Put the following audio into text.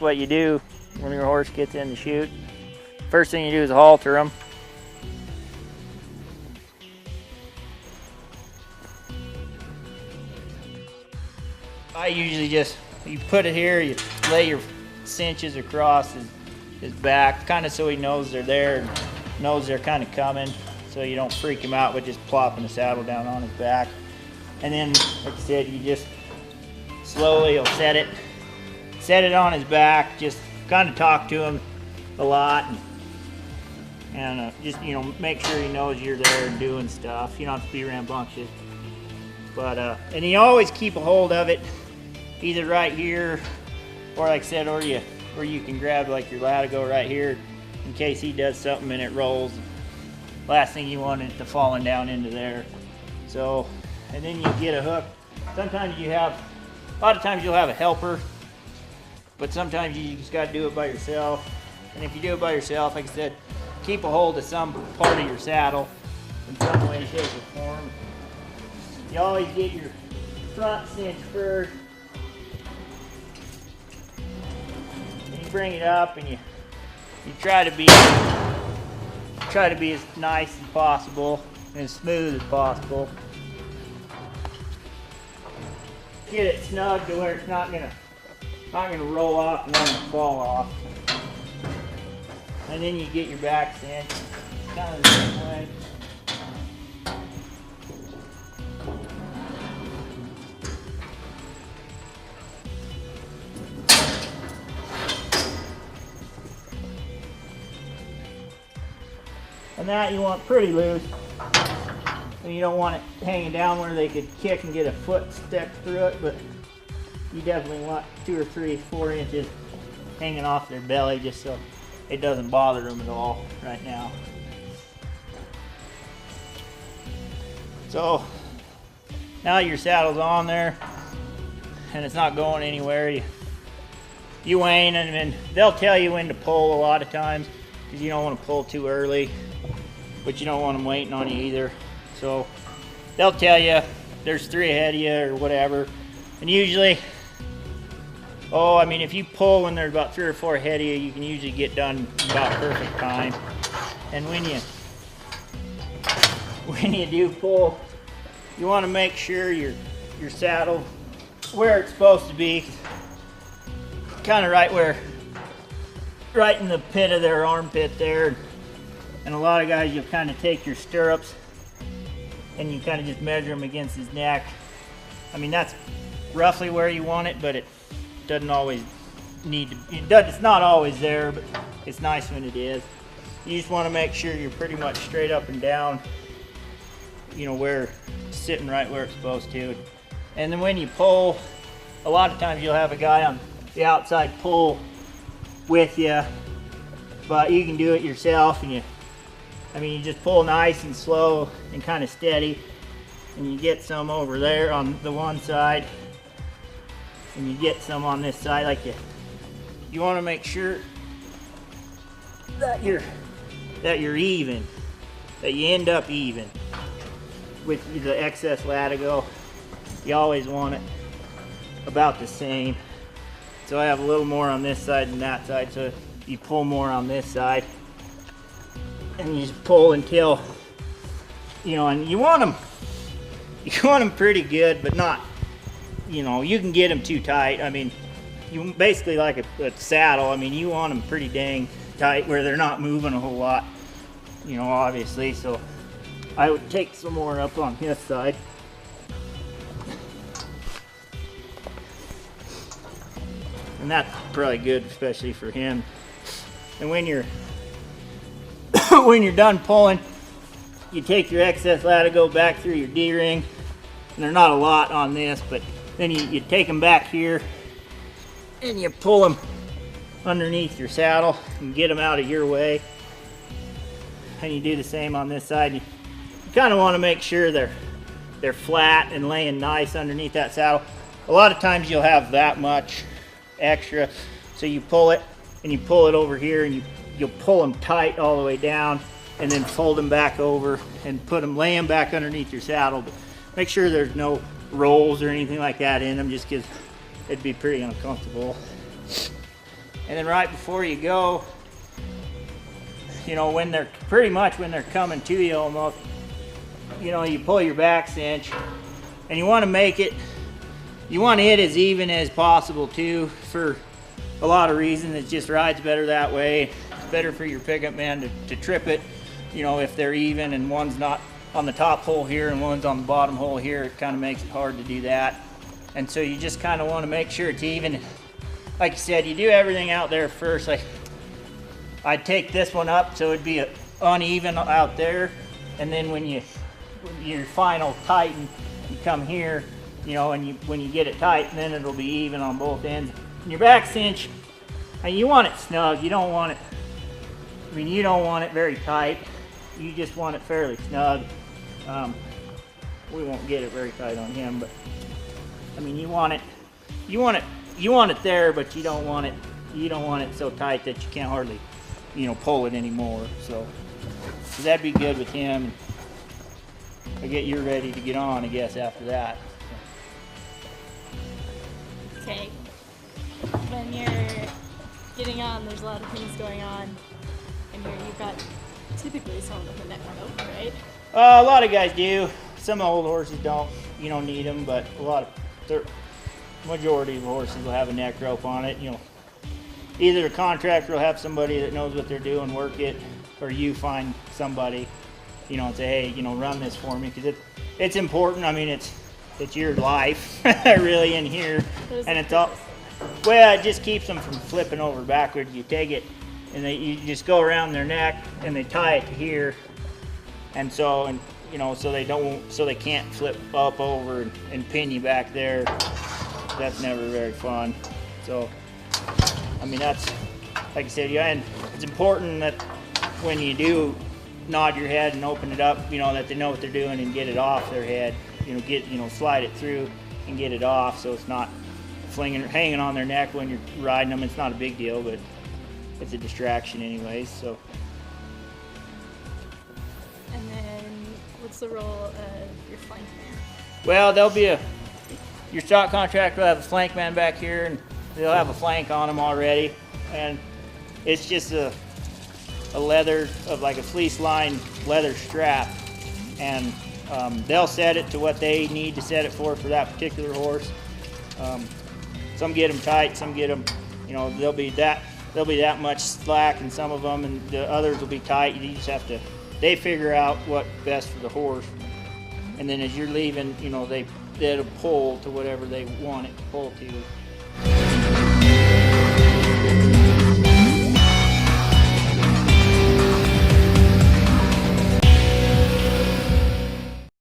that's what you do when your horse gets in the chute. First thing you do is halter them. I usually just, you put it here, you lay your cinches across his back, kind of so he knows they're there, and knows they're kind of coming, so you don't freak him out with just plopping the saddle down on his back. And then, like I said, you just slowly, you'll set it on his back, just kind of talk to him a lot, and just, you know, make sure he knows you're there and doing stuff. You don't have to be rambunctious. But, and you always keep a hold of it, either right here, or like I said, or you can grab like your latigo right here, in case he does something and it rolls. Last thing you want it to falling down into there. So, and then you get a hook. Sometimes you have, a lot of times you'll have a helper, but sometimes you just got to do it by yourself. And if you do it by yourself, like I said, keep a hold of some part of your saddle in some way, shape, or form. You always get your front cinch first. And you bring it up and you try to be as nice as possible and as smooth as possible. Get it snug to where it's not gonna roll off and then fall off. And then you get your back cinch, kind of the same way. And that you want pretty loose. And you don't want it hanging down where they could kick and get a foot stuck through it, but you definitely want 2 or 3, 4 inches hanging off their belly just so it doesn't bother them at all right now. So now your saddle's on there and it's not going anywhere. You wane, and they'll tell you when to pull a lot of times, because you don't want to pull too early, but you don't want them waiting on you either. So they'll tell you there's 3 ahead of you or whatever. And usually, I mean, if you pull when there's about 3 or 4 ahead of you, you can usually get done about perfect time. And when you do pull, you want to make sure your saddle where it's supposed to be, kind of right in the pit of their armpit there. And a lot of guys, you'll kind of take your stirrups and you kind of just measure them against his neck. I mean, that's roughly where you want it, but it doesn't always need to, it's not always there, but it's nice when it is. You just want to make sure you're pretty much straight up and down, you know, where it's sitting right where it's supposed to. And then when you pull, a lot of times you'll have a guy on the outside pull with you, but you can do it yourself, and you just pull nice and slow and kind of steady, and you get some over there on the one side, and you get some on this side. Like you want to make sure that you're even, that you end up even with the excess latigo. You always want it about the same. So I have a little more on this side than that side, so you pull more on this side, and you just pull until, you know, and you want them pretty good, but not, you know, you can get them too tight. I mean, you basically like a saddle. I mean, you want them pretty dang tight where they're not moving a whole lot, you know, obviously. So I would take some more up on his side. And that's probably good, especially for him. And when you're done pulling, you take your excess latigo back through your D-ring. And there's not a lot on this, but then you take them back here and you pull them underneath your saddle and get them out of your way. And you do the same on this side. You kind of want to make sure they're flat and laying nice underneath that saddle. A lot of times you'll have that much extra, so you pull it and you pull it over here, and you'll pull them tight all the way down, and then fold them back over and lay them back underneath your saddle. But make sure there's no rolls or anything like that in them, just because it'd be pretty uncomfortable. And then right before you go, you know, when they're pretty much when they're coming to you almost, you know, you pull your back cinch, and you want to make it, you want it as even as possible too, for a lot of reasons. It just rides better that way. It's better for your pickup man to trip it, you know, if they're even and one's not on the top hole here and one's on the bottom hole here. It kind of makes it hard to do that. And so you just kind of want to make sure it's even. Like you said, you do everything out there first. Like I'd take this one up so it'd be uneven out there, and then when your final tighten, you come here, you know, and when you get it tight, then it'll be even on both ends. And your back cinch, and you want it snug. You don't want it, I mean, you don't want it very tight. You just want it fairly snug. We won't get it very tight on him, but I mean, you want it there, but you don't want it so tight that you can't hardly, you know, pull it anymore. So that'd be good with him. I get you ready to get on, I guess, after that. Okay. When you're getting on, there's a lot of things going on, and you've got typically someone with a neck rope, right? A lot of guys do. Some old horses don't. You don't need them, but the majority of horses will have a neck rope on it. You know, either a contractor will have somebody that knows what they're doing work it, or you find somebody, you know, and say, hey, you know, run this for me, because it's important. I mean, it's your life really in here, and it's all. Well, it just keeps them from flipping over backwards. You take it, and you just go around their neck, and they tie it to here, and you know, so they can't flip up over and pin you back there. That's never very fun. So, I mean, that's, like I said, yeah, and it's important that when you do nod your head and open it up, you know, that they know what they're doing and get it off their head. You know, slide it through and get it off, so it's not hanging on their neck when you're riding them. It's not a big deal, but it's a distraction anyways. So. And then, what's the role of your flank man? Well, your stock contractor will have a flank man back here, and they'll have a flank on them already, and it's just a leather of like a fleece lined leather strap, and they'll set it to what they need to set it for that particular horse. Some get them tight, some get them, you know, they'll be that much slack in some of them, and the others will be tight. You just have to, they figure out what's best for the horse, and then as you're leaving, you know, they'll pull to whatever they want it to pull to.